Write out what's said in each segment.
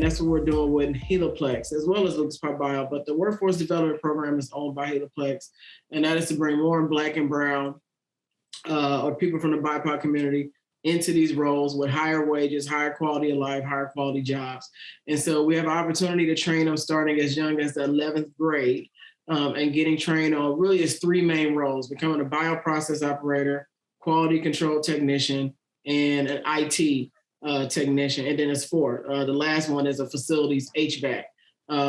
and that's what we're doing with HelaPlex, as well as Lucas Park Bio. But the workforce development program is owned by HelaPlex, and that is to bring more Black and Brown or people from the BIPOC community into these roles with higher wages, higher quality of life, higher quality jobs. And so we have an opportunity to train them starting as young as the 11th grade and getting trained on really is three main roles: becoming a bioprocess operator, quality control technician, and an IT technician. And then it's four. The last one is a facilities HVAC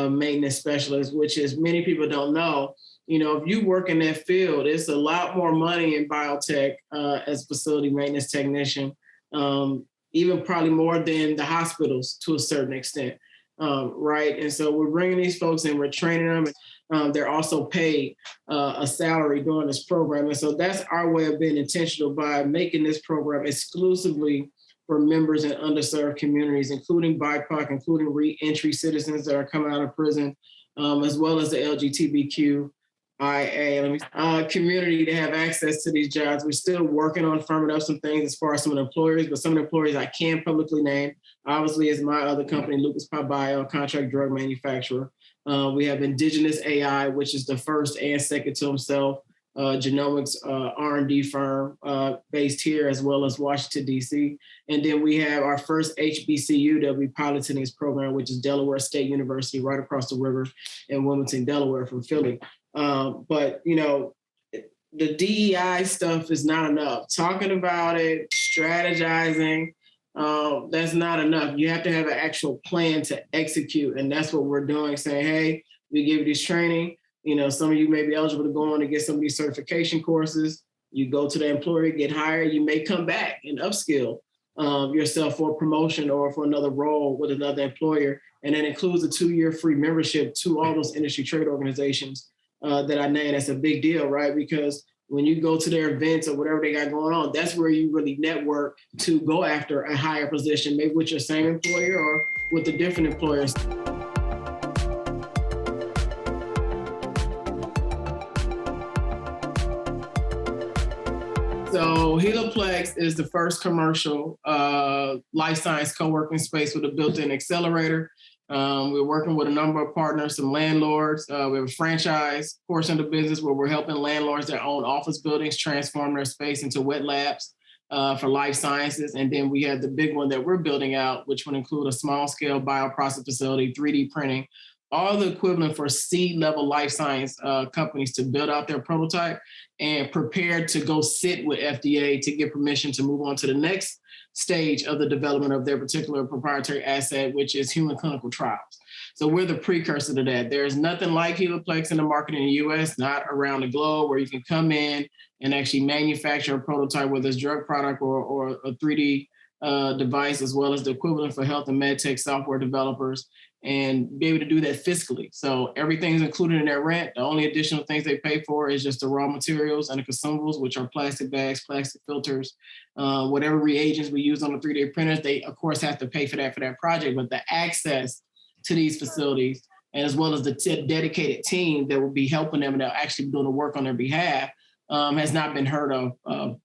maintenance specialist, which is many people don't know. You know, if you work in that field, it's a lot more money in biotech as facility maintenance technician, even probably more than the hospitals to a certain extent, right? And so we're bringing these folks in, we're training them. They're also paid a salary during this program. And so that's our way of being intentional by making this program exclusively for members in underserved communities, including BIPOC, including re-entry citizens that are coming out of prison, as well as the LGBTQIA community to have access to these jobs. We're still working on firming up some things as far as some of the employers, but some of the employers I can publicly name, obviously, is my other company, Lucas Park Bio, a contract drug manufacturer. We have Indigenous AI, which is the first and second to himself genomics R&D firm based here as well as Washington, D.C. And then we have our first HBCU that we piloting this program, which is Delaware State University, right across the river in Wilmington, Delaware from Philly. But, you know, the DEI stuff is not enough. Talking about it, strategizing, that's not enough. You have to have an actual plan to execute. And that's what we're doing, saying, hey, we give you this training. You know, some of you may be eligible to go on and get some of these certification courses. You go to the employer, get hired, you may come back and upskill yourself for a promotion or for another role with another employer. And that includes a 2-year free membership to all those industry trade organizations that I named. That's a big deal, right? Because when you go to their events or whatever they got going on, that's where you really network to go after a higher position, maybe with your same employer or with the different employers. So HelaPlex is the first commercial life science co-working space with a built-in accelerator. We're working with a number of partners, some landlords. We have a franchise portion of the business where we're helping landlords that own office buildings transform their space into wet labs for life sciences. And then we have the big one that we're building out, which would include a small-scale bioprocess facility, 3D printing, all the equivalent for C-level life science companies to build out their prototype and prepare to go sit with FDA to get permission to move on to the next stage of the development of their particular proprietary asset, which is human clinical trials. So we're the precursor to that. There's nothing like HelaPlex in the market in the US, not around the globe, where you can come in and actually manufacture a prototype, whether it's drug product or a 3D device, as well as the equivalent for health and med tech software developers, and be able to do that fiscally. So everything's included in their rent. The only additional things they pay for is just the raw materials and the consumables, which are plastic bags, plastic filters, whatever reagents we use on the 3D printers. They, of course, have to pay for that project, but the access to these facilities, and as well as the dedicated team that will be helping them and they'll actually be doing the work on their behalf, has not been heard of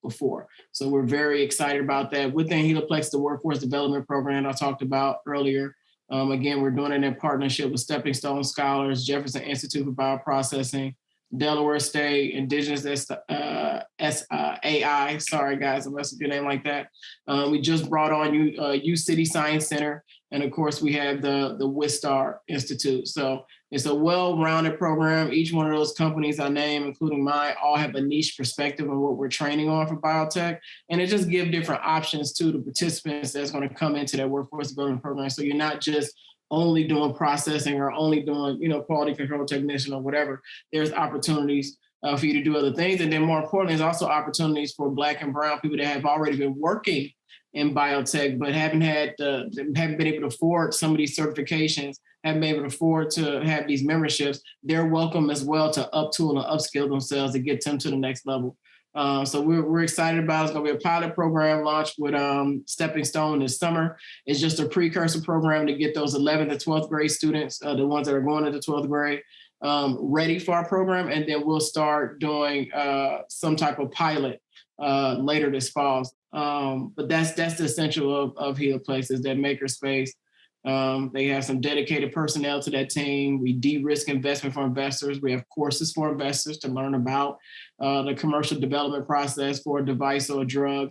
before. So we're very excited about that. Within HelaPlex, the workforce development program I talked about earlier, again, we're doing it in partnership with Stepping Stone Scholars, Jefferson Institute for Bioprocessing, Delaware State, Indigenous AI. Sorry, guys, I messed up your name like that. We just brought on U City Science Center. And of course, we have the Wistar Institute. So it's a well-rounded program. Each one of those companies I name, including mine, all have a niche perspective on what we're training on for biotech. And it just gives different options to the participants that's going to come into that workforce development program. So you're not just only doing processing or only doing, quality control technician or whatever. There's opportunities for you to do other things. And then more importantly, there's also opportunities for Black and Brown people that have already been working in biotech, but haven't been able to afford some of these certifications, haven't been able to afford to have these memberships. They're welcome as well to uptool and upskill themselves to get them to the next level. So we're excited about it. It's going to be a pilot program launched with Stepping Stone this summer. It's just a precursor program to get those 11th and 12th grade students, the ones that are going into 12th grade, ready for our program. And then we'll start doing some type of pilot later this fall. But that's the essential of HelaPlex, is that makerspace, They have some dedicated personnel to that team. We de-risk investment for investors. We have courses for investors to learn about the commercial development process for a device or a drug.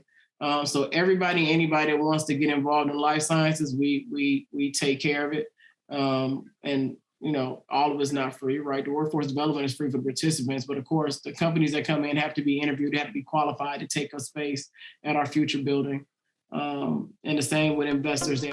So everybody, anybody that wants to get involved in life sciences, we take care of it. And you know, all of it's not free, right? The workforce development is free for the participants, but of course, the companies that come in have to be interviewed, have to be qualified to take up space at our future building. And the same with investors.